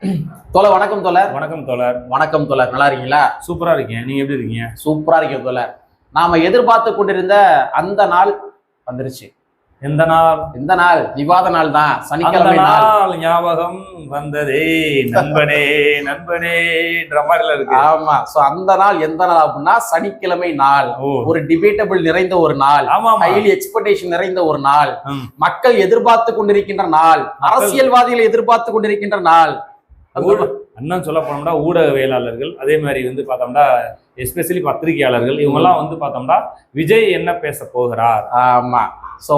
தோழர் வணக்கம் தோழர். வணக்கம் தோழர். வணக்கம் தோழர், நல்லா இருக்கீங்களா? சூப்பரா இருக்கேன், நீங்க எப்படி இருக்கீங்க? சூப்பரா இருக்கேன் தோழர். நாம எதிர்பார்த்து கொண்டிருந்த அந்த நாள் வந்துருச்சு. எந்த நாள்? இந்த நாள் விவாத நாள் தான், சனிக்கிழமை நாள். ஞாபகம் வந்ததே நண்பனே நண்பனேன்ற மாதிரில இருக்கு. ஆமா. சோ அந்த நாள் எந்த நாள் அப்படின்னா சனிக்கிழமை நாள். ஒரு டிபேட்டபிள் நிறைந்த ஒரு நாள், ஹைலி எக்ஸ்பெக்டேஷன் நிறைந்த ஒரு நாள், மக்கள் எதிர்பார்த்து கொண்டிருக்கின்ற நாள், அரசியல்வாதிகள் எதிர்பார்த்து கொண்டிருக்கின்ற நாள். அண்ணன் சொல்ல போனோம்னா ஊடகவியலாளர்கள், அதே மாதிரி பார்த்தோம்னா எஸ்பெஷலி பத்திரிகையாளர்கள், இவங்கெல்லாம் பார்த்தோம்னா விஜய் என்ன பேச போகிறார். ஆமா. சோ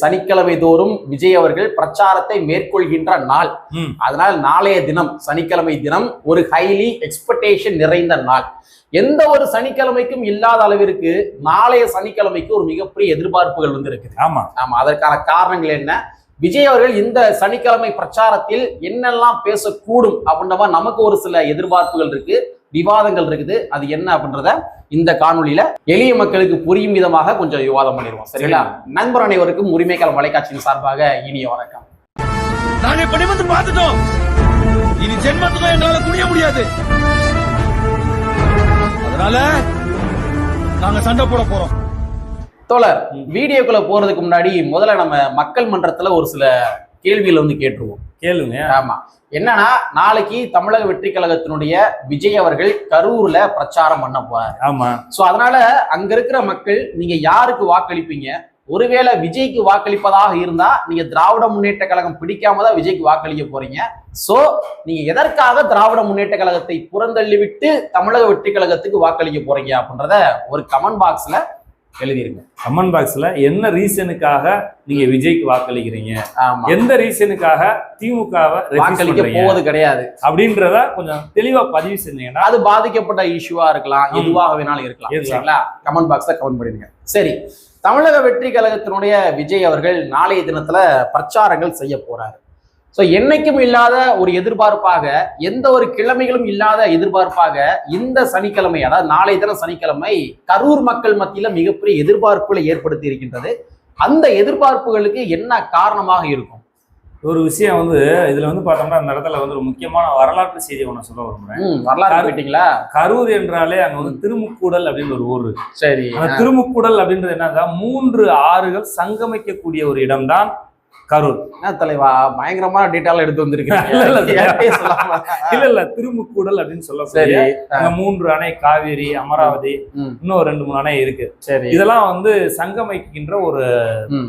சனிக்கிழமை தோறும் விஜய் அவர்கள் பிரச்சாரத்தை மேற்கொள்கின்ற நாள். அதனால் நாளைய தினம் சனிக்கிழமை தினம் ஒரு ஹைலி எக்ஸ்பெக்டேஷன் நிறைந்த நாள். எந்த ஒரு சனிக்கிழமைக்கும் இல்லாத அளவிற்கு நாளைய சனிக்கிழமைக்கு ஒரு மிகப்பெரிய எதிர்பார்ப்புகள் இருக்குது. ஆமா ஆமா. அதற்கான காரணங்கள் என்ன? விஜய் அவர்கள் இந்த சனிக்கிழமை பிரச்சாரத்தில் என்னெல்லாம் பேசக்கூடும் அப்படின்ற நமக்கு ஒரு சில எதிர்பார்ப்புகள் இருக்கு, விவாதங்கள் இருக்குது. அது என்ன அப்படின்றத இந்த காணொலியில எளிய மக்களுக்கு புரியும் விதமாக கொஞ்சம் விவாதம் பண்ணிடுவோம். சரிங்களா? நண்பர் அனைவருக்கும் உரிமைக்கால மலைக்காட்சியின் சார்பாக இனிய வணக்கம். நாங்க இப்படி வந்து பார்த்துட்டோம், இனி ஜென்மத்துக்கும் எங்களால குடிய முடியாது. அதனால நாங்க சண்டை போட போறோம். தோழர், வீடியோக்குள்ள போறதுக்கு முன்னாடி முதல்ல நம்ம மக்கள் மன்றத்துல ஒரு சில கேள்விகளை கேட்டுருவோம். கேளுங்க. ஆமா. என்னன்னா, நாளைக்கு தமிழக வெற்றி கழகத்தினுடைய விஜய் அவர்கள் கரூர்ல பிரச்சாரம் பண்ண போறாரு. ஆமா. சோ அதனால அங்க இருக்கிற மக்கள் நீங்க யாருக்கு வாக்களிப்பீங்க? ஒருவேளை விஜய்க்கு வாக்களிப்பதாக இருந்தா நீங்க திராவிட முன்னேற்ற கழகம் பிடிக்காம தான் விஜய்க்கு வாக்களிக்க போறீங்க. சோ நீங்க எதற்காக திராவிட முன்னேற்ற கழகத்தை புறந்தள்ளி விட்டு தமிழக வெற்றி கழகத்துக்கு வாக்களிக்க போறீங்க அப்படின்றத ஒரு கமெண்ட் பாக்ஸ்ல எழுதிருங்க. கமெண்ட் பாக்ஸ்ல என்ன ரீசனுக்காக நீங்க விஜய்க்கு வாக்களிக்கிறீங்க, எந்த ரீசனுக்காக திமுகவை வாக்களிக்க போவது கிடையாது அப்படின்றத கொஞ்சம் தெளிவா பதிவு செஞ்சீங்கன்னா, அது பாதிக்கப்பட்ட இஷ்யூவா இருக்கலாம், எதுவாக வேணாலும் இருக்கலாம். சரிங்களா? கமெண்ட் பாக்ஸ்ல கமெண்ட் பண்ணிடுங்க. சரி, தமிழக வெற்றி கழகத்தினுடைய விஜய் அவர்கள் நாளைய தினத்துல பிரச்சாரங்கள் செய்ய போறாரு. ஸோ என்னைக்கும் இல்லாத ஒரு எதிர்பார்ப்பாக, எந்த ஒரு கிழமைகளும் இல்லாத எதிர்பார்ப்பாக இந்த சனிக்கிழமை, அதாவது நாளைய தினம் சனிக்கிழமை கரூர் மக்கள் மத்தியில மிகப்பெரிய எதிர்பார்ப்புகளை ஏற்படுத்தி இருக்கின்றது. அந்த எதிர்பார்ப்புகளுக்கு என்ன காரணமாக இருக்கும்? ஒரு விஷயம் இதுல பார்த்தோம்னா அந்த இடத்துல ஒரு முக்கியமான வரலாற்று செய்தி ஒண்ணு சொல்ல விரும்புறேன். வரலாறு கேட்டீங்களா? கரூர் என்றாலே அங்க திருமுக்கூடல் அப்படின்னு ஒரு ஊர். சரி. திருமுக்கூடல் அப்படின்றது என்னன்னா 3 ஆறுகள் சங்கமிக்கக்கூடிய ஒரு இடம்தான் கரூர். என்ன தலைவா பயங்கரமா டீட்டெயில் எடுத்து வந்திருக்கீங்க. இல்ல திருமுக்கூடல் அப்படின்னு சொல்லக்கூடிய 3 அணை, காவேரி, அமராவதி, இன்னும் 2-3 அணை இருக்கு. சரி. இதெல்லாம் சங்கமிக்கின்ற ஒரு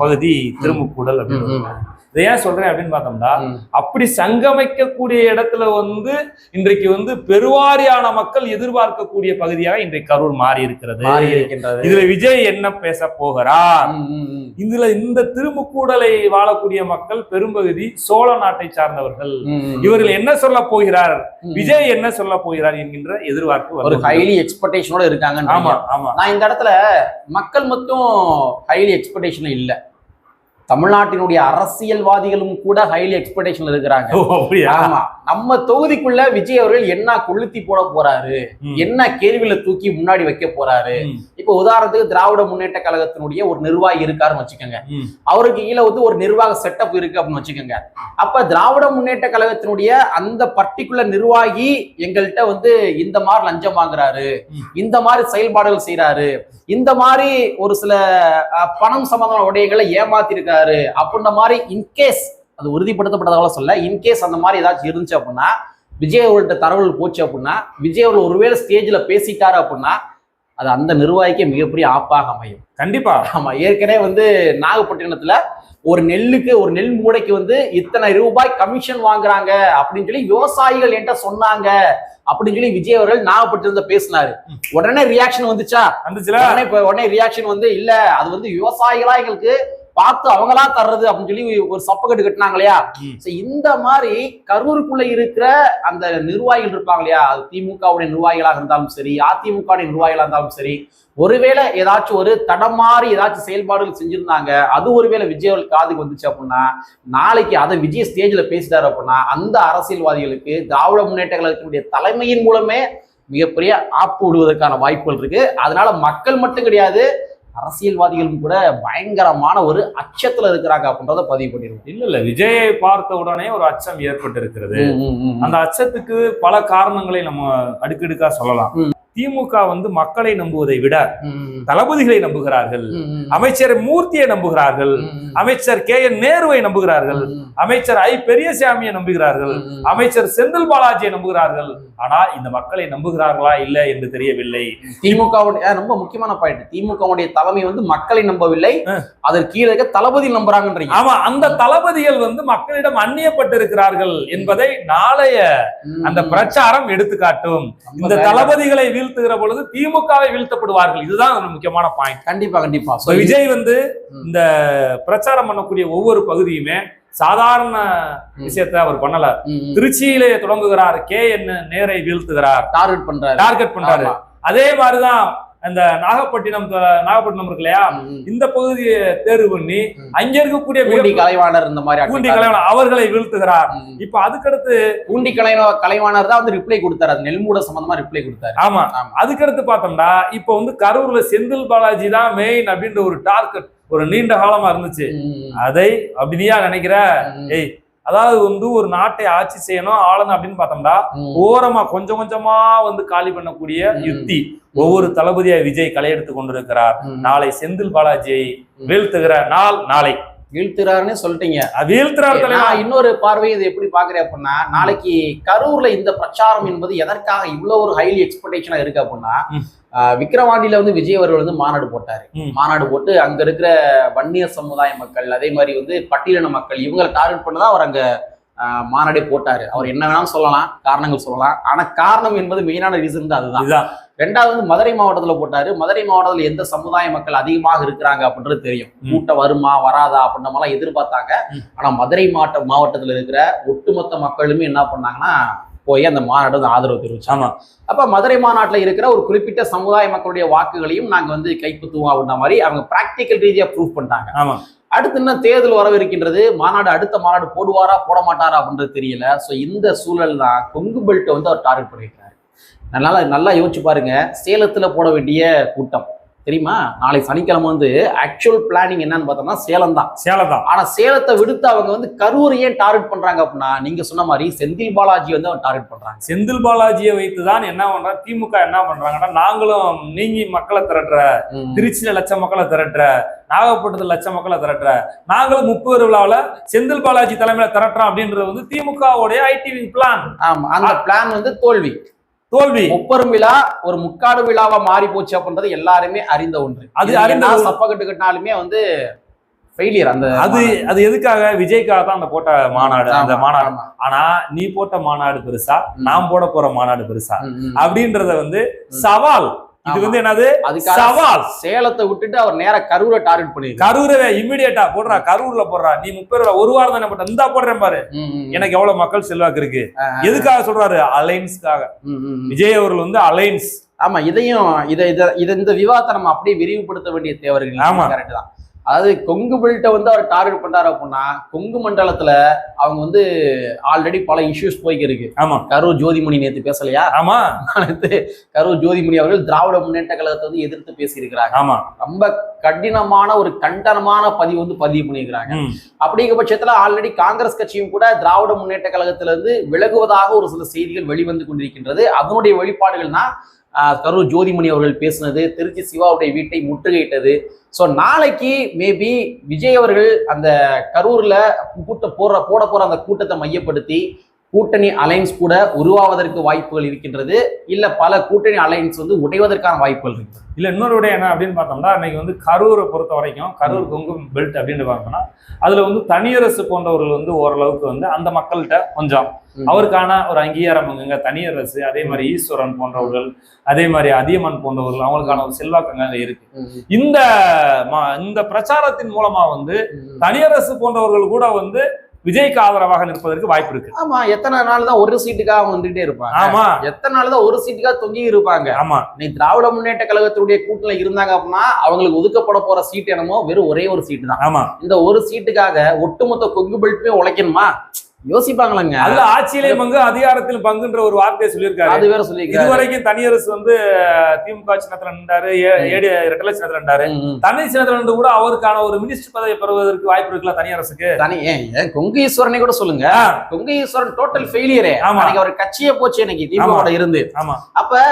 பகுதி திருமுக்கூடல் அப்படின்னு. இதை ஏன் சொல்றேன் அப்படின்னு பார்த்தோம்னா, அப்படி சங்கமிக்கக்கூடிய இடத்துல இன்றைக்கு பெருவாரியான மக்கள் எதிர்பார்க்கக்கூடிய பகுதியாக இன்றைக்கு கரூர் மாறி இருக்கிறது. இதுல விஜய் என்ன பேச போகிறார்? இதுல இந்த திருமுக்கூடலை வாழக்கூடிய மக்கள் பெரும்பகுதி சோழ நாட்டை சார்ந்தவர்கள். இவர்கள் என்ன சொல்ல போகிறார், விஜய் என்ன சொல்ல போகிறார் என்கின்ற எதிர்பார்ப்பு ஒரு ஹைலி எக்ஸ்பெக்டேஷனோட இருக்காங்க. ஆமா ஆமா. நான் இந்த இடத்துல மக்கள் மட்டும் ஹைலி எக்ஸ்பெக்டேஷன் இல்ல, தமிழ்நாட்டினுடைய அரசியல்வாதிகளும் கூட ஹைலி எக்ஸ்பெக்டேஷன்ல இருக்கிறாங்க. ஆமா. நம்ம தொகுதிக்குள்ள விஜய் அவர்கள் என்ன கொளுத்தி போட போறாரு, என்ன கேள்வியில தூக்கி முன்னாடி வைக்க போறாரு. இப்ப உதாரணத்துக்கு திராவிட முன்னேற்ற கழகத்தினுடைய ஒரு நிர்வாகி இருக்காருன்னு வச்சுக்கோங்க, அவருக்கு கீழே ஒரு நிர்வாக செட்டப் இருக்கு அப்படின்னு வச்சுக்கோங்க. அப்ப திராவிட முன்னேற்ற கழகத்தினுடைய அந்த பர்டிகுலர் நிர்வாகி எங்கள்கிட்ட இந்த மாதிரி லஞ்சம் வாங்குறாரு, இந்த மாதிரி செயல்பாடுகள் செய்யறாரு, இந்த மாதிரி ஒரு சில பணம் சம்பந்தமான விடயங்களை ஏமாத்தி இருக்காரு அப்படின்ற மாதிரி இன்கேஸ் அது உறுதிப்படுத்தப்பட்டதால சொல்ல, இன்கேஸ் அந்த மாதிரி ஏதாச்சும் இருந்துச்சு அப்படின்னா, விஜய் அவர்கள்ட்ட தரவுகள் போச்சு அப்படின்னா, விஜய் அவர்கள் ஒருவேளை ஸ்டேஜ்ல பேசிட்டாரு அப்படின்னா அது அந்த நிர்வாகிக்கு மிகப்பெரிய ஆப்பாக அமையும். கண்டிப்பா. ஆமா. ஏற்கனவே நாகப்பட்டினத்துல ஒரு நெல்லுக்கு, ஒரு நெல் மூடைக்கு இத்தனை ரூபாய் கமிஷன் வாங்குறாங்க அப்படின்னு சொல்லி விவசாயிகள் என்கிட்ட சொன்னாங்க அப்படின்னு சொல்லி விஜய் அவர்கள் நாகப்பட்டினத்துல பேசினாரு. உடனே ரியாக்ஷன் வந்துச்சா? உடனே ரியாக்ஷன் இல்ல, அது விவசாயிகளா எங்களுக்கு பார்த்து அவங்களா தர்றது அப்படின்னு சொல்லி ஒரு சப்பக்கட்டு கட்டினாங்க இல்லையா? இந்த மாதிரி கரூருக்குள்ள இருக்கிற அந்த நிர்வாகிகள் இருப்பாங்க இல்லையா, அது திமுகவுடைய நிர்வாகிகளாக இருந்தாலும் சரி, அதிமுக நிர்வாகிகளாக இருந்தாலும் சரி, ஒருவேளை ஏதாச்சும் ஒரு தடமாறி ஏதாச்சும் செயல்பாடுகள் செஞ்சிருந்தாங்க, அது ஒருவேளை விஜய் அவர்கள் காதுக்கு வந்துச்சு அப்படின்னா, நாளைக்கு அதை விஜய் ஸ்டேஜ்ல பேசிட்டாரு அப்படின்னா அந்த அரசியல்வாதிகளுக்கு திராவிட முன்னேற்ற கழகத்தினுடைய தலைமையின் மூலமே மிகப்பெரிய ஆப்பு விடுவதற்கான வாய்ப்புகள் இருக்கு. அதனால மக்கள் மட்டும் கிடையாது, அரசியல்வாதிகளும் கூட பயங்கரமான ஒரு அச்சத்துல இருக்கிறாங்க அப்படின்றத பதிவு பண்ணிருக்கோம். இல்ல விஜயை பார்த்த உடனே ஒரு அச்சம் ஏற்பட்டு இருக்கிறது. அந்த அச்சத்துக்கு பல காரணங்களை நம்ம அடுக்கடுக்கா சொல்லலாம். திமுக வந்து மக்களை நம்புவதை விட தளபதிகளை நம்புகிறார்கள், அமைச்சர் மூர்த்தியை நம்புகிறார்கள், அமைச்சர் KN நேருவை நம்புகிறார்கள், அமைச்சர் I பெரியசாமியை நம்புகிறார்கள், அமைச்சர் செந்தில் பாலாஜியை நம்புகிறார்கள். ஆனா இந்த மக்களை நம்புகிறார்களா இல்ல என்று தெரியவில்லை. திமுகவுடைய ரொம்ப முக்கியமான பாயிண்ட், திமுகவுடைய தலைமை வந்து மக்களை நம்பவில்லை, அதற்கு கீழே இருக்க தளபதி நம்புறாங்கன்றீங்க. ஆமா, அந்த தளபதிகள் வந்து மக்களிடம் அந்நியப்பட்டு இருக்கிறார்கள் என்பதை நாளைய அந்த பிரச்சாரம் எடுத்துக்காட்டும். இந்த தளபதிகளை வீழ்த்துகிற பொழுது திமுகவை வீழ்த்தப்படுவார்கள். இதுதான் முக்கியமான பாயிண்ட். கண்டிப்பா கண்டிப்பா. விஜய் வந்து இந்த பிரச்சாரம் பண்ணக்கூடிய ஒவ்வொரு பகுதியுமே சாதாரண விஷயத்தை அவர் பண்ணல. திருச்சியிலே தொடங்குகிறார், KN நேரை வீழ்த்துகிறார், டார்கெட் பண்றாரு. அதே மாதிரிதான் அந்த நாகப்பட்டினம் இருக்கு இல்லையா, இந்த பகுதியை தேர்வு பண்ணி அங்க இருக்கக்கூடிய கலைவாணர் இந்த மாதிரி அவர்களை வீழ்த்துகிறார். இப்ப அதுக்கடுத்து பூண்டி கலைவாணர் தான் வந்து ரிப்ளை கொடுத்தாரு, அது நெல்மூட சம்பந்தமா ரிப்ளை கொடுத்தாரு. ஆமா, அதுக்கடுத்து பார்த்தோம்னா இப்ப வந்து கரூர்ல செந்தில் பாலாஜி தான் மெயின் அப்படின்ற ஒரு டார்கெட் ஒரு நீண்ட காலமா இருந்துச்சு. அதை அப்படியா நினைக்கிற? அதாவது வந்து ஒரு நாட்டை ஆட்சி செய்யணும் ஆளணும் அப்படின்னு பார்த்தோம்னா ஓரமா கொஞ்சம் கொஞ்சமா வந்து காலி பண்ணக்கூடிய யுக்தி ஒவ்வொரு தளபதியா விஜய் களையெடுத்து கொண்டிருக்கிறார். நாளை செந்தில் பாலாஜியை வீழ்த்துகிற நாள் நாளை. வீழ்த்துறாருன்னு சொல்லிட்டீங்க. வீழ்த்துறாரு. இன்னொரு பார்வை இது எப்படி பாக்குறேன் அப்படின்னா, நாளைக்கு கரூர்ல இந்த பிரச்சாரம் என்பது எதற்காக இவ்வளவு ஒரு ஹைலி எக்ஸ்பெக்டேஷனா இருக்கு அப்படின்னா, விக்கிரவாண்டியில வந்து விஜய் அவர்கள் வந்து மாநாடு போட்டாரு. மாநாடு போட்டு அங்க இருக்கிற வன்னியர் சமுதாய மக்கள், அதே மாதிரி வந்து பட்டியலின மக்கள், இவங்களை டார்கெட் பண்ணதான் அவர் அங்க மாநாடே போட்டாரு. அவர் என்ன வேணாலும் சொல்லலாம், காரணங்கள் சொல்லலாம், ஆனா காரணம் என்பது மெயினான ரீசன் தான் அதுதான். ரெண்டாவது வந்து மதுரை மாவட்டத்துல போட்டாரு. மதுரை மாவட்டத்துல எந்த சமுதாய மக்கள் அதிகமாக இருக்கிறாங்க அப்படின்றது தெரியும். கூட்டம் வருமா வராதா அப்படின்ற மாதிரிலாம் எதிர்பார்த்தாங்க. ஆனா மதுரை மாவட்டத்துல இருக்கிற ஒட்டுமொத்த மக்களுமே என்ன பண்ணாங்கன்னா போய் அந்த மாநாடு ஆதரவு தெரிவிச்சாங்க. அப்ப மதுரை மாநாட்டுல இருக்கிற ஒரு குறிப்பிட்ட சமுதாய மக்களுடைய வாக்குகளையும் நாங்க வந்து கைப்பற்றுவோம் அப்படின்ற மாதிரி அவங்க பிராக்டிக்கல் ரீதியா ப்ரூவ் பண்ணிட்டாங்க. அடுத்து என்ன தேர்தல் வரவிருக்கின்றது, மாநாடு அடுத்த மாநாடு போடுவாரா போட மாட்டாரா அப்படின்றது தெரியல. ஸோ இந்த சூழல் தான் கொங்கு பெல்ட்டை வந்து அவர் டார்கெட் பண்ணியிருக்காரு. நல்லா யோசிச்சு பாருங்க, சேலத்துல போட வேண்டிய கூட்டம் தெரியுமா? நாளை சனிக்கிழமை வந்து ஆக்சுவல் பிளானிங் என்னன்னு பார்த்தோம்னா சேலம் தான். ஆனா சேலத்தை விடுத்து அவங்க வந்து கரூர் ஏன் டார்கெட் பண்றாங்க அப்படின்னா, நீங்க சொன்ன மாதிரி செந்தில் பாலாஜி வந்து அவர் டார்கெட் பண்றாங்க. செந்தில் பாலாஜியை வைத்துதான் என்ன பண்றாங்க திமுக, என்ன பண்றாங்கன்னா நாங்களும் நீங்கி மக்களை திரட்டுற, திருச்சியில லட்சம் மக்களை திரட்டுற, நாகப்பட்டினத்துல லட்சம் மக்களை திரட்டுற, நாங்களும் 30 விழாவில் செந்தில் பாலாஜி தலைமையில திரட்டுறோம் அப்படின்றது வந்து திமுகவுடைய ஐடி பிளான். ஆமா, அந்த பிளான் வந்து தோல்வி. ஒப்பரும் விழா ஒரு முக்காடு விழாவா மாறி போச்சு அப்படின்றது எல்லாருமே அறிந்த ஒன்று. அது அறிந்த சப்பக்கட்டு கட்டினாலுமே வந்து ஃபெயிலியர். அது எதுக்காக? விஜய்க்காக தான் அந்த போட்ட மாநாடு, அந்த மாநாடு. ஆனா நீ போட்ட மாநாடு பெருசா, நான் போட போற மாநாடு பெருசா அப்படின்றத வந்து சவால். இது வந்து என்னது சவால். சேலத்தை விட்டுட்டு அவர் நேர கரூரை டார்கெட் பண்ணி கரூரை இமிடியேட்டா போடுறா, கரூர்ல போடுறா. நீ 30 ஒரு வாரம் தானே போட்ட, இந்தா போடுறேன் பாரு, எனக்கு எவ்வளவு மக்கள் செல்வாக்கு இருக்கு. எதுக்காக சொல்றாரு? அலைன்ஸ்க்காக. விஜய் அவர்கள் வந்து அலைன்ஸ். ஆமா, இந்த விவாதத்தை நம்ம அப்படியே விரிவுபடுத்த வேண்டிய தேவை. ஆமா, கரெக்ட் தான். அதாவது கொங்கு பெல்ட்டை வந்து அவர் டார்கெட் பண்றாரு அப்படின்னா, கொங்கு மண்டலத்துல அவங்க வந்து ஆல்ரெடி பல இஷ்யூஸ் போய்க்கு இருக்கு. ஆமா, கரூர் ஜோதிமணி நேத்து பேசலையா? ஆமா, கரூர் ஜோதிமணி அவர்கள் திராவிட முன்னேற்ற கழகத்தை வந்து எதிர்த்து பேசியிருக்கிறாங்க. ஆமா, ரொம்ப கடினமான ஒரு கண்டனமான பதிவு வந்து பதிவு பண்ணியிருக்கிறாங்க. அப்படிங்கிற பட்சத்துல ஆல்ரெடி காங்கிரஸ் கட்சியும் கூட திராவிட முன்னேற்ற கழகத்துல இருந்து விலகுவதாக ஒரு சில செய்திகள் வெளிவந்து கொண்டிருக்கின்றது. அதனுடைய வெளிப்பாடுகள்னா கரூர் ஜோதிமணி அவர்கள் பேசினது, திருச்சி சிவாவுடைய வீட்டை முற்றுகையிட்டது. ஸோ நாளைக்கு மேபி விஜய் அவர்கள் அந்த கரூர்ல போட போற அந்த கூட்டத்தை மையப்படுத்தி கூட்டணி அலைன்ஸ் கூட உருவாவதற்கு வாய்ப்புகள் இருக்கின்றது. இல்ல பல கூட்டணி அலைன்ஸ் வந்து உடைவதற்கான வாய்ப்புகள் இருக்கு. இல்ல இன்னொரு விட என்ன அப்படின்னு பார்த்தோம்னா, இன்னைக்கு வந்து கரூரை பொறுத்த வரைக்கும் கரூர் கொங்கு பெல்ட் அப்படின்னு பார்த்தோம்னா அதுல வந்து தனியரசு போன்றவர்கள் வந்து ஓரளவுக்கு வந்து அந்த மக்கள்கிட்ட கொஞ்சம் அவருக்கான ஒரு அங்கீகாரம் அங்கங்க தனியரசு, அதே மாதிரி ஈஸ்வரன் போன்றவர்கள், அதே மாதிரி அதியமான் போன்றவர்கள், அவங்களுக்கான ஒரு செல்வாக்கு அங்க இருக்கு. இந்த பிரச்சாரத்தின் மூலமா வந்து தனியரசு போன்றவர்கள் கூட வந்து விஜய்க்கு ஆதரவாக நிற்பதற்கு வாய்ப்பு இருக்கு. ஆமா, எத்தனை நாள் தான் ஒரு சீட்டுக்காக வந்துட்டே இருப்பாங்க. ஆமா, எத்தனை நாள் தான் ஒரு சீட்டுக்காக தொங்கி இருப்பாங்க. ஆமா, நீ திராவிட முன்னேற்ற கழகத்துடைய கூட்டணியில இருந்தாங்க அப்படின்னா அவங்களுக்கு ஒதுக்கப்பட போற சீட் என்னமோ வெறும் ஒரே ஒரு சீட்டு தான். ஆமா, இந்த ஒரு சீட்டுக்காக ஒட்டுமொத்த கொங்கு பெல்ட்டுமே உழைக்கணுமா? யோசிப்பாங்களங்க. அதுல ஆட்சியிலே பங்கு அதிகாரத்தில் பங்குன்ற ஒரு வார்த்தையை சொல்லியிருக்காரு. அது வேற சொல்லியிருக்காரு. இதுவரைக்கும் தனியரசு வந்து திமுக சின்னத்துல நின்றாரு, ரெட்டலை சின்னத்துல நின்றாரு. தனி சின்னத்துல இருந்து கூட அவருக்கான ஒரு மினிஸ்டர் பதவி பெறுவதற்கு வாய்ப்பு இருக்குல்ல தனியரசுக்கு. கொங்கு ஈஸ்வரனை கூட சொல்லுங்க. கொங்கு ஈஸ்வரன் டோட்டல் ஃபெயிலியரே. அவர் கட்சியே போச்சு இன்னைக்கு திமுக இருந்து. அப்ப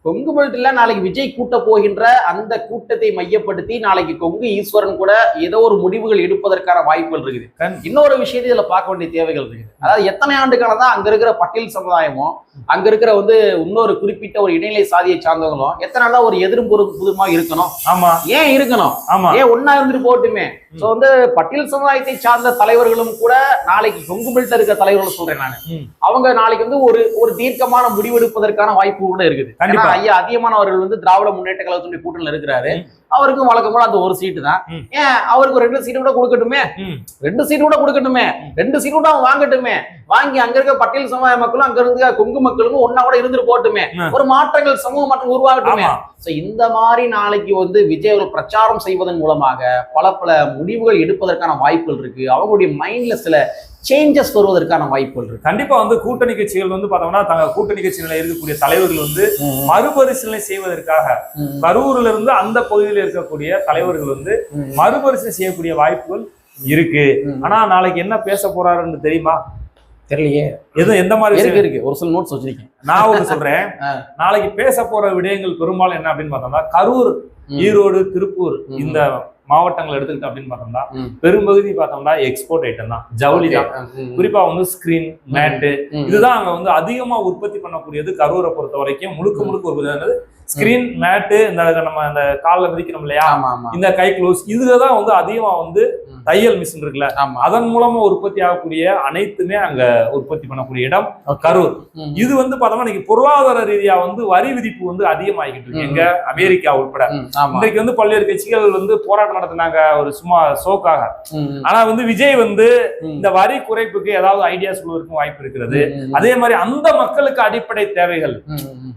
கொங்கு பெல்ட்ல நாளைக்கு விஜய் கூட்ட போகின்ற அந்த கூட்டத்தை மையப்படுத்தி நாளைக்கு கொங்கு ஈஸ்வரன் கூட ஏதோ ஒரு முடிவுகள் எடுப்பதற்கான வாய்ப்புகள் இருக்குது. இன்னொரு விஷயத்தை இதுல பார்க்க வேண்டிய தேவைகள் இருக்குது. அதாவது எத்தனை ஆண்டுகால தான் அங்க இருக்கிற பட்டியல் சமுதாயமும் அங்க இருக்கிற வந்து இன்னொரு குறிப்பிட்ட ஒரு இடைநிலை சாதியை சார்ந்தவங்களும் எத்தனை நாளா ஒரு எதிரும் புதுமா இருக்கணும்? ஆமா, ஏன் இருக்கணும்? ஏன் ஒன்னா இருந்துட்டு போட்டுமே. சோ வந்து பட்டியல் சமுதாயத்தை சார்ந்த தலைவர்களும் கூட நாளைக்கு கொங்கு பெல்ட்ல இருக்கிற தலைவர்கள் சொல்றேன் நான், அவங்க நாளைக்கு வந்து ஒரு தீர்க்கமான முடிவெடுப்பதற்கான வாய்ப்பு கூட இருக்குது. ஐயா அதிகமானவர்கள் வந்து திராவிட முன்னேற்ற கழகத்துடைய கூட்டணியில் இருக்கிறாரு. அவருக்கும் வழக்கம் போல அந்த ஒரு சீட்டு தான். ஏன் அவருக்கு 2 சீட்டு கூட கொடுக்கட்டுமே, 2 சீட்டு கூட கொடுக்கட்டுமே, 2 சீட்டு கூட வாங்கட்டுமே. வாங்கி அங்க இருக்க பட்டியல் சமுதாய மக்களும் அங்க இருக்க கொங்கு மக்களும் ஒன்னா கூட இருந்துட்டு போட்டுமே. ஒரு மாற்றங்கள், சமூக மாற்றம் உருவாகட்டுமே. இந்த மாதிரி நாளைக்கு வந்து விஜய் அவர்கள் பிரச்சாரம் செய்வதன் மூலமாக பல முடிவுகள் எடுப்பதற்கான வாய்ப்புகள் இருக்கு. அவங்களுடைய மைண்ட்ல சில சேஞ்சஸ் வருவதற்கான வாய்ப்புகள் இருக்கு. கண்டிப்பா வந்து கூட்டணி கட்சிகள் வந்து பார்த்தோம்னா தங்க கூட்டணி கட்சிகளில் இருக்கக்கூடிய தலைவர்கள் வந்து மறுபரிசீலனை செய்வதற்காக கரூர்ல இருந்து அந்த பகுதியில் இருக்கக்கூடிய தலைவர்கள் வந்து மறுபரிசீலனை செய்யக்கூடிய வாய்ப்புகள் இருக்கு. ஆனா நாளைக்கு என்ன பேச போறாருன்னு தெரியுமா? தெரியலையே. எந்த மாதிரி இருக்கு ஒரு சில நோட்ஸ் வச்சிருக்கேன். நான் ஒன்று சொல்றேன். நாளைக்கு பேச போற விடயங்கள் பெரும்பாலும் என்ன அப்படின்னு பார்த்தோம்னா கரூர், ஈரோடு, திருப்பூர் இந்த மாவட்டங்கள் எடுத்துக்கிட்டோம் அப்படின்னு பார்த்தோம்னா பெரும்பகுதி பார்த்தோம்னா எக்ஸ்போர்ட் ஐட்டம் தான், ஜவுளி தான். குறிப்பா வந்து ஸ்கிரீன், மேட்டு இதுதான் அங்க வந்து அதிகமா உற்பத்தி பண்ணக்கூடியது. கரூரை பொறுத்த வரைக்கும் முழுக்க உற்பத்தி ஸ்கிரீன், மேட்டு, இந்த நம்ம இந்த காலில் மிதிக்கணும் இல்லையா, இந்த கை க்ளோஸ், இதுதான் வந்து அதிகமா வந்து தையல் மிஷின் இருக்குல்ல, அதன் மூலமா உற்பத்தி ஆகக்கூடிய அனைத்துமே அங்க உற்பத்தி பண்ணக்கூடிய இடம் கரூர். இது வந்து பார்த்தோம்னா இன்னைக்கு பொருளாதார ரீதியா வந்து வரி விதிப்பு வந்து அதிகமாகிட்டு இருக்கு எங்க அமெரிக்கா உட்பட. இன்றைக்கு வந்து பல்வேறு கட்சிகள் வந்து போராட்டம் நடத்தினாங்க ஒரு சும்மா ஷோக்காக. ஆனா வந்து விஜய் வந்து இந்த வரி குறைப்புக்கு ஏதாவது ஐடியா சொல்வதற்கும் வாய்ப்பு இருக்கிறது. அதே மாதிரி அந்த மக்களுக்கு அடிப்படை தேவைகள்,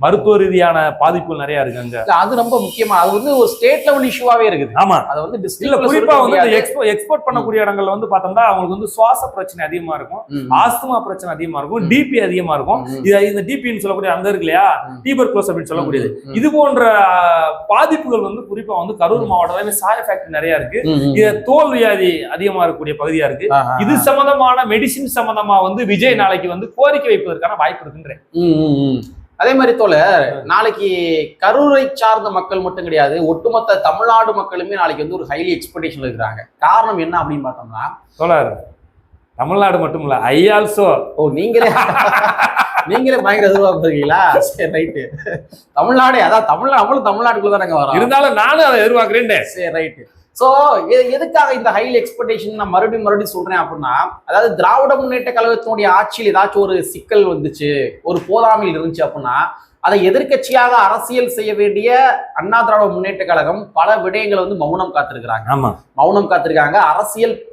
மருத்துவ ரீதியான பாதிப்புகள் நிறைய இருக்கு அங்க. அது ரொம்ப முக்கியமா, அது வந்து ஒரு ஸ்டேட் லெவல் இஷ்யூவாவே இருக்குது. ஆமா, அது வந்து இல்ல குறிப்பா வந்து எக்ஸ்போர்ட் பண்ணக்கூடிய இடங்கள்ல வந்து பார்த்தோம்னா அவங்களுக்கு வந்து சுவாச பிரச்சனை அதிகமா இருக்கும், ஆஸ்துமா பிரச்சனை அதிகமா இருக்கும், டிபி அதிகமா இருக்கும். இந்த டிபின்னு சொல்லக்கூடிய அந்த இருக்கு இல்லையா, டியூபர்குலோஸ் அப்படின்னு சொல்லக்கூடியது, இது போன்ற பாதிப்புகள் வந்து குறிப்பா வந்து கரூர் மாவட்டத்துல சாய ஃபேக்டரி நிறைய இருக்கு. இது தோல் வியாதி அதிகமா இருக்கக்கூடிய பகுதியா இருக்கு. இது சம்பந்தமான மெடிசின் சம்பந்தமா வந்து விஜய் நாளைக்கு வந்து கோரிக்கை வைப்பதற்கான வாய்ப்பு இருக்குன்றேன். அதே மாதிரி தோழர், நாளைக்கு கரூரை சார்ந்த மக்கள் மட்டும் கிடையாது, ஒட்டுமொத்த தமிழ்நாடு மக்களுமே நாளைக்கு வந்து ஒரு ஹைலி எக்ஸ்பெக்டேஷன்ல இருக்கிறாங்க. காரணம் என்ன அப்படின்னு பார்த்தோம்னா, தோழர் தமிழ்நாடு மட்டும் இல்ல, ஐ ஆல்சோ. நீங்களே பயங்கர எதிர்பார்க்கிறீங்களா? சரி ரைட்டு. தமிழ்நாடு, அதான் நம்மளும் தமிழ்நாட்டுக்குள்ள தானங்க வரோம். இருந்தாலும் நானும் அதை எதிர்பார்க்கிறேன். சரி ரைட்டு. சோ எதுக்காக இந்த ஹைலி எக்ஸ்பெக்டேஷன் நான் மறுபடியும் சொல்றேன் அப்படின்னா, அதாவது திராவிட முன்னேற்ற கழகத்தினுடைய ஆட்சியில் ஏதாச்சும் ஒரு சிக்கல் வந்துச்சு, ஒரு போதாமையில் இருந்துச்சு அப்படின்னா அதை எதிர்கட்சியாக அரசியல் செய்ய வேண்டிய அண்ணா திராவிட முன்னேற்ற கழகம் பல விடயங்களை வந்து மௌனம் காத்திருக்காங்க.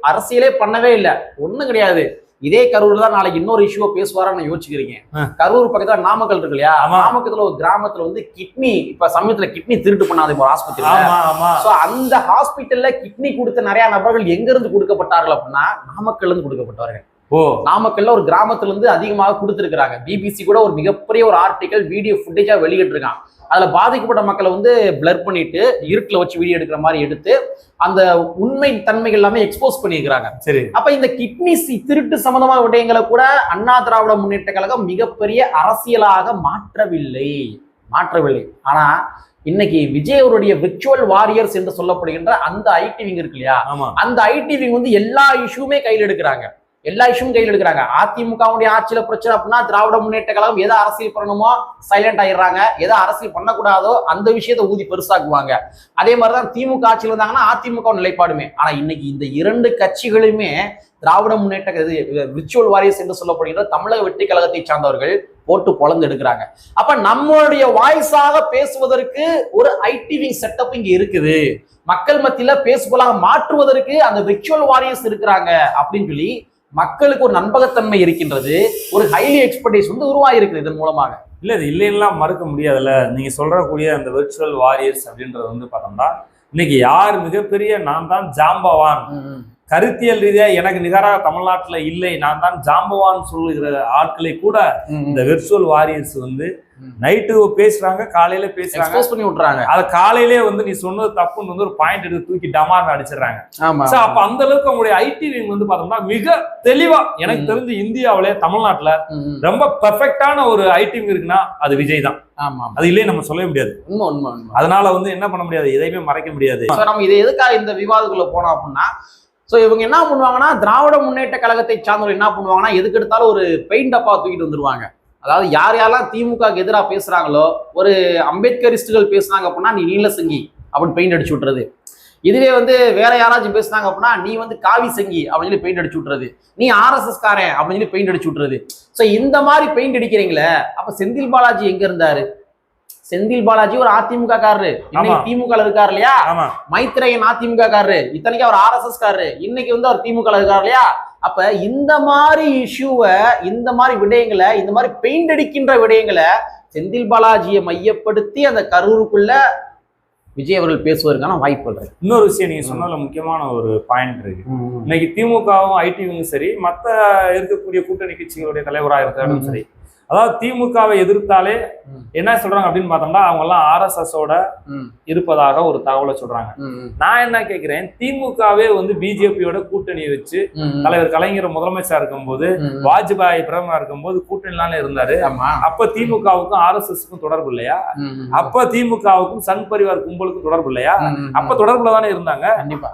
அரசியலே பண்ணவே இல்லை, ஒண்ணும் கிடையாது. இதே கரூர் தான் நாளைக்கு இன்னொரு இஷ்யூவை பேசுவாரான்னு யோசிச்சுக்கிறீங்க. கரூர் பக்கத்துல நாமக்கல் இருக்கு இல்லையா, நாமக்கல்ல ஒரு கிராமத்துல வந்து கிட்னி, இப்ப சமயத்துல கிட்னி திருட்டு பண்ணாது ஒரு ஹாஸ்பிட்டல். அந்த ஹாஸ்பிட்டல்ல கிட்னி கொடுத்த நிறைய நபர்கள் எங்க இருந்து கொடுக்கப்பட்டார்கள் அப்படின்னா நாமக்கல்ல இருந்து கொடுக்கப்பட்டவர்கள். நாமக்கல்ல ஒரு கிராமத்துல இருந்து அதிகமாக கொடுத்துருக்காங்க. பிபிசி கூட ஒரு மிகப்பெரிய ஒரு ஆர்டிகல் வீடியோ ஃபுட்டேஜா வெளியிட்டு இருக்கான். அதுல பாதிக்கப்பட்ட மக்களை வந்து பிளர் பண்ணிட்டு இருட்டுல வச்சு வீடியோ எடுக்கிற மாதிரி எடுத்து அந்த உண்மை தன்மைகள் எல்லாமே எக்ஸ்போஸ் பண்ணியிருக்கிறாங்க. சரி, அப்ப இந்த கிட்னி திருட்டு சம்பந்தமான விடயங்களை கூட அண்ணா திராவிட முன்னேற்ற கழகம் மிகப்பெரிய அரசியலாக மாற்றவில்லை. ஆனா இன்னைக்கு விஜய் அவருடைய விர்ச்சுவல் வாரியர்ஸ் என்று சொல்லப்படுகின்ற அந்த ஐடி விங் இருக்கு இல்லையா, அந்த ஐடி விங் வந்து எல்லா இஷ்யூமே கையில் எடுக்கிறாங்க. அதிமுகவுடைய ஆட்சியில பிரச்சனை அப்படின்னா திராவிட முன்னேற்ற கழகம் எதை அரசியல் பண்ணணுமோ சைலண்ட் ஆயிடுறாங்க, எதை அரசியல் பண்ணக்கூடாதோ அந்த விஷயத்தை ஊதி பெருசாக்குவாங்க. அதே மாதிரிதான் திமுக ஆட்சியில் வந்தாங்கன்னா அதிமுக நிலைப்பாடுமே. ஆனா இன்னைக்கு இந்த 2 கட்சிகளுமே திராவிட முன்னேற்ற விர்ச்சுவல் வாரியர்ஸ் என்று சொல்லப்படுகின்ற தமிழக வெற்றி கழகத்தை சார்ந்தவர்கள் போட்டு பொழந்து எடுக்கிறாங்க. அப்ப நம்மளுடைய வாய்ஸாக பேசுவதற்கு ஒரு ஐடி விங் செட்டப் இங்க இருக்குது, மக்கள் மத்தியில பேசுபொருளாக மாற்றுவதற்கு அந்த விர்ச்சுவல் வாரியர்ஸ் இருக்கிறாங்க அப்படின்னு சொல்லி மக்களுக்கு ஒரு நம்பகத்தன்மை இருக்கின்றது. ஒரு ஹைலி எக்ஸ்பெக்டேஷன் வந்து உருவாகிருக்குது இதன் மூலமாக. இல்ல இது இல்லைன்னா மறுக்க முடியாதுல்ல. நீங்க சொல்றக்கூடிய அந்த விர்ச்சுவல் வாரியர்ஸ் அப்படின்றது வந்து பார்த்தோம்னா இன்னைக்கு யார் மிகப்பெரிய நான் தான் ஜாம்பவான், கருத்தியல் ரீதியா எனக்கு நிகராக தமிழ்நாட்டுல இல்லை, நான் தான் ஜாம்பவான் சொல்லுகிற ஆட்களை கூட இந்த விர்ச்சுவல் வாரியர்ஸ் வந்து நைட்டு பேசுறாங்க, காலையில பேசுறாங்க, பண்ணி விட்டுறாங்க. அத காலையிலே வந்து நீ சொன்னது தப்புன்னு வந்து ஒரு பாயிண்ட் எடுத்து தூக்கி டமார்னு அடிச்சிடறாங்க. அப்ப அந்த அளவுக்கு அவங்களுடைய ஐடி விங் வந்து பார்த்தோம்னா மிக தெளிவா, எனக்கு தெரிஞ்சு இந்தியாவிலே தமிழ்நாட்டுல ரொம்ப பெர்ஃபெக்டான ஒரு ஐடி விங் இருக்குன்னா அது விஜய் தான். அது இல்லையே நம்ம சொல்லவே முடியாது. அதனால வந்து என்ன பண்ண முடியாது, எதையுமே மறைக்க முடியாது. நம்ம இதை எதுக்காக இந்த விவாதத்துக்குள்ள போனோம் அப்படின்னா, இவங்க என்ன பண்ணுவாங்கன்னா, திராவிட முன்னேற்ற கழகத்தை சார்ந்தவர்கள் என்ன பண்ணுவாங்கன்னா, எதுக்கு எடுத்தாலும் ஒரு பெயிண்ட் டப்பா தூக்கிட்டு வந்துருவாங்க. அதாவது யார் யாரெல்லாம் திமுகவுக்கு எதிராக பேசுறாங்களோ, ஒரு அம்பேத்கரிஸ்டுகள் பேசுனாங்க அப்படின்னா நீ நீல சங்கி அப்படின்னு பெயிண்ட் அடிச்சு விட்டுறது. இதுவே வந்து வேற யாராச்சும் பேசுனாங்க அப்படின்னா நீ வந்து காவி சங்கி அப்படின்னு சொல்லி பெயிண்ட் அடிச்சு விட்டுறது, நீ ஆர்எஸ்எஸ் காரன் அப்படின்னு சொல்லி பெயிண்ட் அடிச்சு விட்டுறது. இந்த மாதிரி பெயிண்ட் அடிக்கிறீங்களே, அப்ப செந்தில் பாலாஜி எங்க இருந்தாரு? செந்தில் பாலாஜி ஒரு அதிமுக காரரு, இன்னைக்கு திமுக இருக்காரு இல்லையா? மைத்ரேயன் அதிமுக காரரு, இத்தனைக்கு அவர் ஆர்எஸ்எஸ் காரரு, இன்னைக்கு வந்து அவர் திமுக இருக்காரு இல்லையா? அப்ப இந்த மாதிரி இஷ்யூவை, இந்த மாதிரி விடயங்களை, இந்த மாதிரி பெயிண்ட் அடிக்கின்ற விடயங்களை செந்தில் பாலாஜியை மையப்படுத்தி அந்த கரூருக்குள்ள விஜய் அவர்கள் பேசுவதற்கான வாய்ப்புகள். இன்னொரு விஷயம் நீங்க சொன்னதுல முக்கியமான ஒரு பாயிண்ட் இருக்கு. இன்னைக்கு திமுகவும் ஐடியும் சரி, மற்ற இருக்கக்கூடிய கூட்டணி கட்சிகளுடைய தலைவராக இருந்தாலும் சரி, அதாவது திமுகவை எதிர்த்தாலே என்ன சொல்றாங்க அப்படின்னு பார்த்தோம்னா அவங்க எல்லாம் ஆர்எஸ்எஸோட இருப்பதாக ஒரு தகவலை சொல்றாங்க. நான் என்ன கேட்கிறேன், திமுகவே வந்து பிஜேபியோட கூட்டணியை வச்சு தலைவர் கலைஞர் முதலமைச்சரா இருக்கும்போது, வாஜ்பாய் பிரதமரா இருக்கும்போது கூட்டணிலாம் இருந்தாரு. அப்ப திமுகவுக்கும் ஆர்எஸ்எஸ்க்கும் தொடர்பு இல்லையா? அப்ப திமுகவுக்கும் சங் பரிவார் கும்பலுக்கும் தொடர்பு இல்லையா? அப்ப தொடர்புல தானே இருந்தாங்க.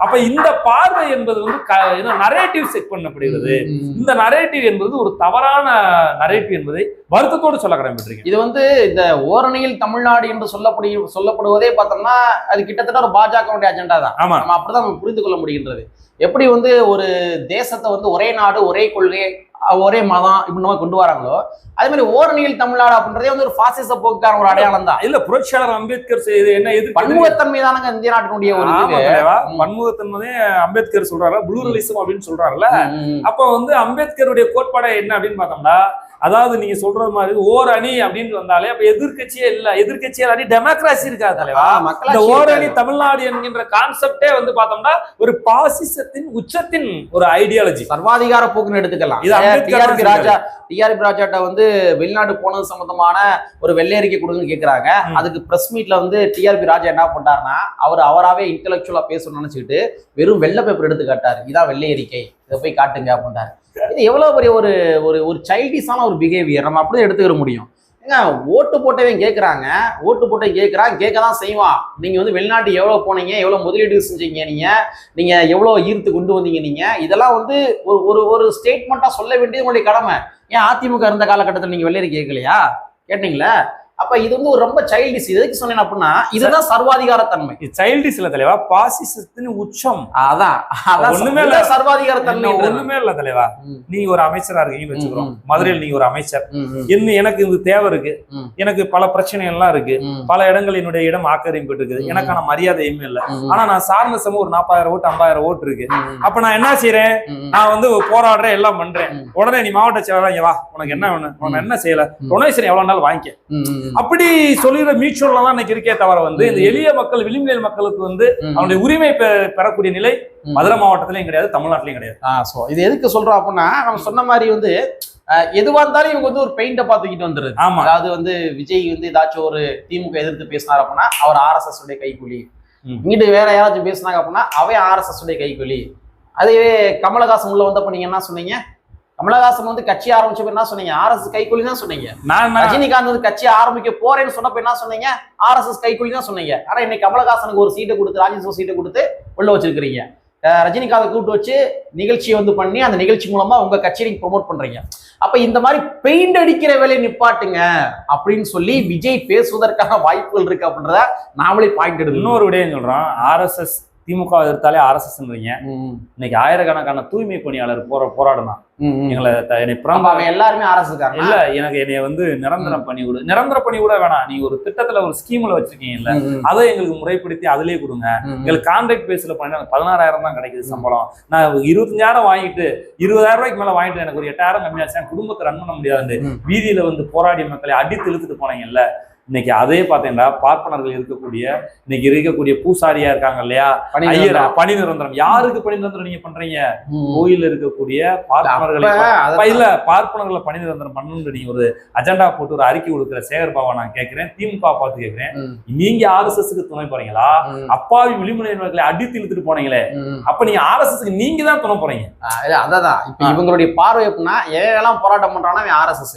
அப்ப இந்த பார்வை என்பது வந்து நரேட்டிவ் செட் பண்ணப்படுகிறது. இந்த நரேட்டிவ் என்பது ஒரு தவறான நரேட்டிவ் என்பதை வருத்தத்தோடு சொல்ல கடமைப்பட்டிருக்கேன். இது வந்து இந்த ஓரணியில் தமிழ்நாடு என்று சொல்லப்படுவதே பார்த்தோம்னா அது கிட்டத்தட்ட ஒரு பாஜகவுடைய அஜெண்டா தான். நம்ம அப்படிதான் நம்ம புரிந்து கொள்ள முடிகின்றது. எப்படி வந்து ஒரு தேசத்தை வந்து ஒரே நாடு, ஒரே கொள்கை, ஒரே மதம் இப்படி கொண்டு வராங்களோ, அதே மாதிரி ஓரணியில் தமிழ்நாடு அப்படின்றதே வந்து ஒரு பாசிச போக்குக்கான ஒரு அடையாளம் தான். இல்ல புரட்சியாளர் அம்பேத்கர் என்ன எது பன்முகத்தன்மை தானங்க இந்திய நாட்டினுடைய ஒரு பன்முகத்தன்மை. அம்பேத்கர் சொல்றாரு ப்ளூரலிசம் அப்படின்னு சொல்றாருல்ல. அப்ப வந்து அம்பேத்கருடைய கோட்பாடு என்ன அப்படின்னு பார்த்தோம்னா, அதாவது நீங்க சொல்றது மாதிரி ஓர் அணி அப்படின்னு வந்தாலே அப்ப எதிர்கட்சியே இல்ல, எதிர்கட்சியால் அணி டெமோக்ராசி இருக்காது தலைவா. இந்த ஓர் அணி தமிழ்நாடு என்கின்ற கான்செப்டே வந்து பார்த்தோம்னா ஒரு பாசிசத்தின் உச்சத்தின் ஒரு ஐடியாலஜி, சர்வாதிகார போக்குன்னு எடுத்துக்கலாம். டிஆர்பி ராஜாட்ட வந்து வெளிநாடு போனது சம்பந்தமான ஒரு வெள்ளை அறிக்கை கொடுங்கன்னு கேட்கிறாங்க. அதுக்கு பிரஸ் மீட்ல வந்து டிஆர்பி ராஜா என்ன பண்றாருன்னா, அவராவே இன்டெலக்சுவலா பேசணும்னு நினைச்சுக்கிட்டு வெறும் வெள்ளை பேப்பர் எடுத்து காட்டாரு, இதான் வெள்ளை அறிக்கை, இதை போய் காட்டுங்க அப்படின்றாரு. இது எவ்வளவு பெரிய ஒரு ஒரு சைல்டிஷான ஒரு பிஹேவியர். நம்ம அப்படிதான் எடுத்துக்கிற முடியும். ஓட்டு போட்டவன் கேட்கறாங்க, ஓட்டு போட்டவன் கேட்கதான் செய்வான். நீங்க வந்து வெளிநாட்டு எவ்வளவு போனீங்க, எவ்வளவு முதலீடு செஞ்சீங்க, நீங்க எவ்வளவு ஈர்த்து கொண்டு வந்தீங்க, நீங்க இதெல்லாம் வந்து ஒரு ஸ்டேட்மெண்டா சொல்ல வேண்டியது உங்களுடைய கடமை. ஏன் அதிமுக இருந்த காலகட்டத்தில் நீங்க வெள்ளையரி கேட்கலையா? கேட்டீங்களா? அப்ப இது வந்து ஒரு ரொம்ப சைல்டிஷ். எதுக்கு சொன்னேன் அப்படின்னா, இதுதான் சர்வாதிகார தன்மை. சைல்டிஷ் இல்ல தலைவா, பாசிசத்தின் உச்சம். அதான் ஒண்ணுமே இல்ல, சர்வாதிகார தன்மை ஒண்ணுமே இல்ல தலைவா. நீங்க ஒரு அமைச்சரா இருக்கீங்கன்னு வச்சுக்கிறோம், மதுரையில் நீங்க ஒரு அமைச்சர். எனக்கு இந்த தேவை இருக்கு, எனக்கு பல பிரச்சனைகள் எல்லாம் இருக்கு, பல இடங்கள் என்னுடைய இடம் ஆக்கிரமிப்பு இருக்குது, எனக்கான மரியாதையுமே இல்லை. ஆனா நான் சார்ந்த சமூகம் ஒரு 40,000 ஓட்டு 50,000 ஓட்டு இருக்கு. அப்ப நான் என்ன செய்யறேன், நான் வந்து போராடுறேன், எல்லாம் பண்றேன். உடனே நீ மாவட்ட செயலாளர் வா, உனக்கு என்ன வேணும், உனக்கு என்ன செய்யல, டொனேஷன் எவ்வளவு நாள் வாங்கிக்க அப்படி சொல்லிடுற மியூச்சுவல் தான் இன்னைக்கு இருக்கே தவிர வந்து இந்த எளிய மக்கள், விளிம்புநிலை மக்களுக்கு வந்து அவனுடைய உரிமை பெறக்கூடிய நிலை மதுரை மாவட்டத்திலையும் கிடையாது, தமிழ்நாட்டிலையும் கிடையாது. இது எதுக்கு சொல்றோம் அப்படின்னா, நம்ம சொன்ன மாதிரி வந்து எதுவா இருந்தாலும் இவங்க வந்து ஒரு பெயிண்ட பாத்துக்கிட்டு வந்துருது. அதாவது வந்து விஜய் வந்து ஏதாச்சும் ஒரு திமுக எதிர்த்து பேசினார் அப்படின்னா அவர் ஆர்எஸ்எஸ் உடைய கைக்கூலி, இங்கிட்டு வேற யாராச்சும் பேசினாங்க அப்படின்னா அவை ஆர்எஸ்எஸ் உடைய கைக்கூலி. அதுவே கமலஹாசன் உள்ள வந்தப்ப நீங்க என்ன சொன்னீங்க? கமலஹாசன் வந்து கட்சி ஆரம்பிச்ச என்ன சொன்னீங்க? ஆர்எஸ்எஸ் கைக்கூலி தான் சொன்னீங்க. ரஜினிகாந்த் வந்து கட்சி ஆரம்பிக்க போறேன்னு சொன்னப்ப என்ன சொன்னீங்க? ஆர்எஸ்எஸ் கைக்கூலி தான் சொன்னீங்க. ஆனா இன்னைக்கு கமலஹாசனுக்கு ஒரு சீட்டை கொடுத்து, ராஜ்யசபா சீட்டை கொடுத்து உள்ள வச்சிருக்கிறீங்க. ரஜினிகாந்தை கூப்பிட்டு வச்சு நிகழ்ச்சியை வந்து பண்ணி அந்த நிகழ்ச்சி மூலமா உங்க கட்சியை நீங்க ப்ரொமோட் பண்றீங்க. அப்ப இந்த மாதிரி பெயிண்ட் அடிக்கிற வேலையை நிப்பாட்டுங்க அப்படின்னு சொல்லி விஜய் பேசுவதற்கான வாய்ப்புகள் இருக்கு அப்படின்றத நாமளே பாயிண்ட் எடுத்து இன்னொரு விடயம் சொல்றோம். ஆர்எஸ்எஸ் திமுக எதிர்த்தாலே ஆர்எஸ்எஸ்ன்றீங்க. இன்னைக்கு ஆயிரக்கணக்கான தூய்மை பணியாளர் போராடணும். எல்லாருமே அரசுக்காரங்க இல்ல, எனக்கு என்னைய வந்து நிரந்தர பணி கூட, நிரந்தர பணி கூட வேணாம், நீங்க ஒரு திட்டத்துல ஒரு ஸ்கீம்ல வச்சிருக்கீங்கல்ல, அதை எங்களுக்கு முறைப்படுத்தி அதுலயே கொடுங்க. எங்களுக்கு கான்ட்ராக்ட் பேஸ்ல பண்ணி 16,000 தான் கிடைக்குது சம்பளம். நான் 25,000 வாங்கிட்டு 20,000 ரூபாய்க்கு மேல வாங்கிட்டு எனக்கு ஒரு 8,000 கம்மியாச்சு, குடும்பத்தை ரன் பண்ண முடியாது. வீதியில வந்து போராடி மக்களை அடித்து இழுத்துட்டு போனீங்கல்ல, இன்னைக்கு அதே பாத்தீங்கன்னா பார்ப்பனர்கள் இருக்கக்கூடிய இன்னைக்கு இருக்கக்கூடிய பூசாரியா இருக்காங்க இல்லையா, ஐயர் பணி நிரந்தரம். யாருக்கு பணி நிரந்தரம் நீங்க பண்றீங்க? கோயில் இருக்கக்கூடிய பார்ப்பனர்களை இல்ல பார்ப்பனர்களை பணி நிரந்தரம் பண்ணணும்னு நீங்க ஒரு அஜெண்டா போட்டு ஒரு அறிக்கை கொடுக்குற சேகர் பாபா நான் கேட்கிறேன், திமுக பார்த்து கேட்கிறேன், நீங்க RSSக்கு துணை போறீங்களா? அப்பாவி விளிம்புநிலைகளை அடித்து இழுத்துட்டு போனீங்களே, அப்ப நீங்க RSSக்கு நீங்க தான் துணை போறீங்க. அதான் இப்ப இவங்களுடைய பார்வை எப்படின்னா, எல்லாம் போராட்டம் பண்றாங்கன்னா RSS,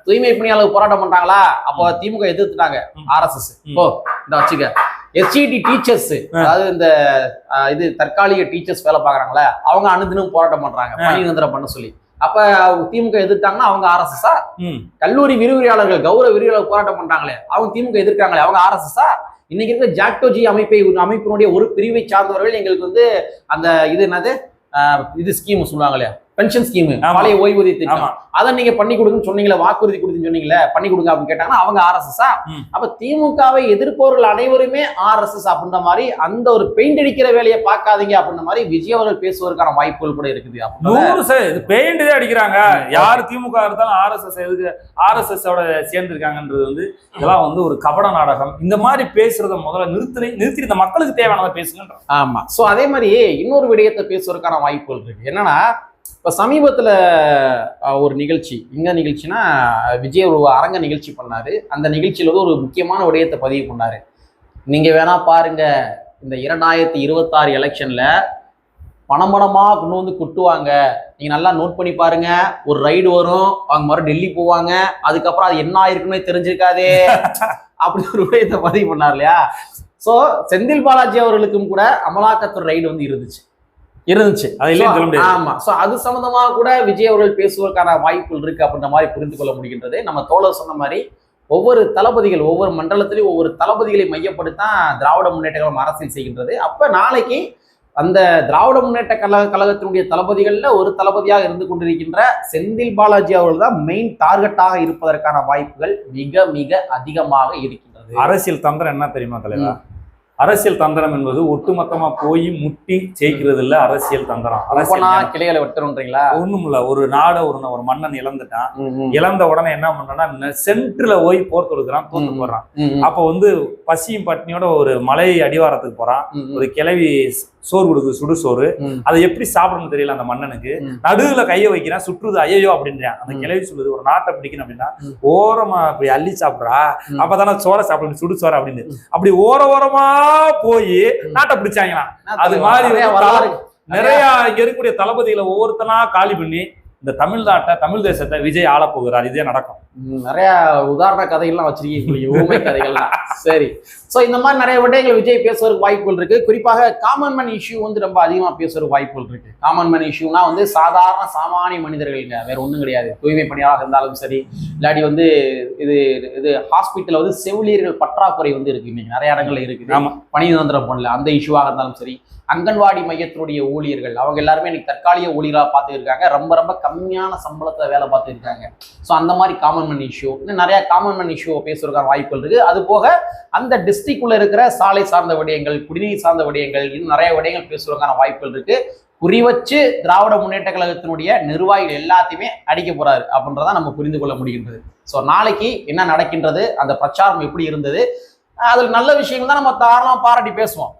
தூய்மை பணியாளர் போராட்டம் பண்றாங்களா அப்போ திமுக எதிர்த்துட்டாங்க RSS. இப்போ இந்த வச்சுக்க SCT டீச்சர்ஸ், அதாவது இந்த இது தற்காலிக டீச்சர்ஸ் வேலை பாக்குறாங்களே, அவங்க அனுதினம் போராட்டம் பண்றாங்க பணி நிரந்தரம் பண்ண சொல்லி. அப்ப திமுக எதிர்த்தாங்கன்னா அவங்க RSS-ஆ? கல்லூரி விரிவுரையாளர்கள் கௌரவ விரிவுரையாளர் போராட்டம் பண்றாங்களே, அவங்க திமுக எதிர்க்காங்களே, அவங்க RSS-ஆ? இன்னைக்கு இருக்கிற ஜாக்டோஜி அமைப்பினுடைய ஒரு பிரிவை சார்ந்தவர்கள் எங்களுக்கு வந்து அந்த இது என்னது இது ஸ்கீம் சொல்லுவாங்களே, பென்ஷன் ஸ்கீம், பழைய ஓய்வூதிய திட்டம், அதை நீங்க பண்ணி கொடுங்கன்னு சொன்னீங்களே, வாக்குறுதி கொடுத்துன்னு சொன்னீங்களே, பண்ணி கொடுங்க அப்படின்னு கேட்டாங்கன்னா அவங்க RSS-ஆ? அப்ப திமுகவை எதிர்ப்பவர்கள் அனைவருமே RSS அப்படின்ற மாதிரி அந்த ஒரு பெயிண்ட் அடிக்கிற வேலையை பார்க்காதீங்க அப்படின்ற மாதிரி விஜய் அவர்கள் பேசுவதற்கான வாய்ப்புகள் கூட இருக்குது. பெயிண்ட் தான் அடிக்கிறாங்க. யார் திமுக இருந்தாலும் RSS எதுக்கு RSS-ஓட சேர்ந்திருக்காங்கன்றது வந்து இதெல்லாம் வந்து ஒரு கபட நாடகம். இந்த மாதிரி பேசுறத முதல்ல நிறுத்தி இந்த மக்களுக்கு தேவையானதை பேசுங்க. ஆமா. சோ அதே மாதிரி இன்னொரு விடயத்தை பேசுவதற்கான வாய்ப்புகள் இருக்கு. என்னன்னா, இப்போ சமீபத்தில் ஒரு நிகழ்ச்சினா விஜய் ஒரு அரங்க நிகழ்ச்சி பண்ணாரு. அந்த நிகழ்ச்சியில் வந்து ஒரு முக்கியமான விடயத்தை பதிவு பண்ணாரு. நீங்க வேணா பாருங்க, இந்த 2026 எலெக்ஷன்ல பணமா கொண்டு வந்து கொட்டுவாங்க, நீங்க நல்லா நோட் பண்ணி பாருங்க. ஒரு ரைடு வரும், அவங்க மறுபடியும் டெல்லி போவாங்க, அதுக்கப்புறம் அது என்ன ஆயிருக்குன்னு தெரிஞ்சிருக்காதே அப்படி ஒரு விடயத்தை பதிவு பண்ணார் இல்லையா? ஸோ செந்தில் பாலாஜி அவர்களுக்கும் கூட அமலாக்கத்துறை ரைடு வந்து இருந்துச்சு. ஆமா. சோ அது சம்பந்தமா கூட விஜய் அவர்கள் பேசுவதற்கான வாய்ப்புகள் இருக்கு அப்படின்ற மாதிரி புரிந்து கொள்ள முடிகின்றது. நம்ம தோழர் சொன்ன மாதிரி ஒவ்வொரு தளபதிகள், ஒவ்வொரு மண்டலத்திலையும் ஒவ்வொரு தளபதிகளை மையப்படுத்தான் திராவிட முன்னேற்ற கழகம் அரசியல் செய்கின்றது. அப்ப நாளைக்கு அந்த திராவிட முன்னேற்ற கழகத்தினுடைய தளபதிகள்ல ஒரு தளபதியாக இருந்து கொண்டிருக்கின்ற செந்தில் பாலாஜி அவர்கள் தான் மெயின் டார்கெட்டாக இருப்பதற்கான வாய்ப்புகள் மிக மிக அதிகமாக இருக்கின்றது. அரசியல் தந்திரம் என்ன தெரியுமா தலைவா? அரசியல் தந்திரம் என்பது ஒட்டுமொத்தமா போய் முட்டி ஜெயிக்கிறது இல்ல. அரசியல் தந்திரம் கிளைகளை வெட்டணும்ன்றீங்களா? ஒண்ணும் இல்ல. ஒரு நாடை ஒரு மன்னன் இழந்துட்டான். இழந்த உடனே என்ன பண்றான்னா சென்ட்ரல போய் போர் தொடுக்கிறான், தோத்து போடுறான். அப்ப வந்து பசியும் பட்னியோட ஒரு மலை அடிவாரத்துக்கு போறான். ஒரு கிளவி சோறு கொடுக்குது, சுடுசோறு. அதை எப்படி சாப்பிடணும்னு தெரியல அந்த மன்னனுக்கு. நடுவுல கைய வைக்கிறான், சுற்றுது, ஐயோ அப்படின்றான். அந்த கிளவி சொல்லுது, ஒரு நாட்டை பிடிக்கணும் அப்படின்னா ஓரமா அப்படி அள்ளி சாப்பிட்றா, அப்பதானே சோறை சாப்பிடணும், சுடுசோறு அப்படின்னு. அப்படி ஓரமா போய் நாட்டை பிடிச்சாங்களாம். அது மாதிரி நிறைய இங்க இருக்கக்கூடிய தளபதிகளை ஒவ்வொருத்தனா காலி பண்ணி இந்த தமிழ்நாட்டை, தமிழ் தேசத்தை விஜய் ஆள போகிறார். இதே நடக்கும். நிறைய உதாரண கதைகள்லாம் வச்சிருக்கீங்க, ஊமை கதைகள்லாம். சரி. ஸோ இந்த மாதிரி நிறைய விடயங்கள் விஜய் பேசுவதற்கு வாய்ப்புகள் இருக்கு. குறிப்பாக காமன் மேன் இஷ்யூ வந்து ரொம்ப அதிகமாக பேசுறதுக்கு வாய்ப்புகள் இருக்கு. காமன் மேன் இஷ்யூனா வந்து சாதாரண சாமானிய மனிதர்கள்ங்க, வேற ஒன்றும் கிடையாது. தூய்மை பணியாளராக இருந்தாலும் சரி, இல்லாட்டி வந்து இது ஹாஸ்பிட்டல் வந்து செவிலியர்கள் பற்றாக்குறை வந்து இருக்கு, இன்னைக்கு நிறைய இடங்கள்ல இருக்குது. பணி நிரந்தரம் பண்ணல, அந்த இஷ்யூவாக இருந்தாலும் சரி, அங்கன்வாடி மையத்தினுடைய ஊழியர்கள் அவங்க எல்லாருமே இன்னைக்கு தற்காலிக ஊழியர்களாக பார்த்து இருக்காங்க, ரொம்ப ரொம்ப கம்மியான சம்பளத்தில் வேலை பார்த்து இருக்காங்க. ஸோ அந்த மாதிரி காமன் மேன் இஷ்யூ, இன்னும் நிறைய காமன் மேன் இஷ்யூவை பேசுறதுக்கான வாய்ப்புகள் இருக்கு. அது போக அந்த டிஸ்ட்ரிக்ட்குள்ள இருக்கிற சாலை சார்ந்த விடயங்கள், குடிநீர் சார்ந்த விடயங்கள், இன்னும் நிறைய விடயங்கள் பேசுவதற்கான வாய்ப்புகள் இருக்கு. குறிவச்சு திராவிட முன்னேற்ற கழகத்தினுடைய நிர்வாகிகள் எல்லாத்தையுமே அடிக்க போறாரு அப்படின்றத நம்ம புரிந்து கொள்ள முடிகின்றது. ஸோ நாளைக்கு என்ன நடக்கின்றது, அந்த பிரச்சாரம் எப்படி இருந்தது, அதில் நல்ல விஷயங்கள் தான் நம்ம தாராளமாக பாராட்டி பேசுவோம்.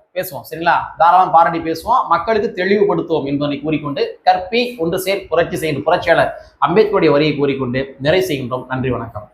சரிங்களா? தாராளமாக பாராட்டி பேசுவோம், மக்களுக்கு தெளிவுபடுத்துவோம் என்பதை கூறிக்கொண்டு, கற்பி ஒன்று சேர் புரட்சி செய்கின்ற புரட்சியாளர் அம்பேத்கருடைய வரியை கூறிக்கொண்டு நிறைவு செய்கின்றோம். நன்றி, வணக்கம்.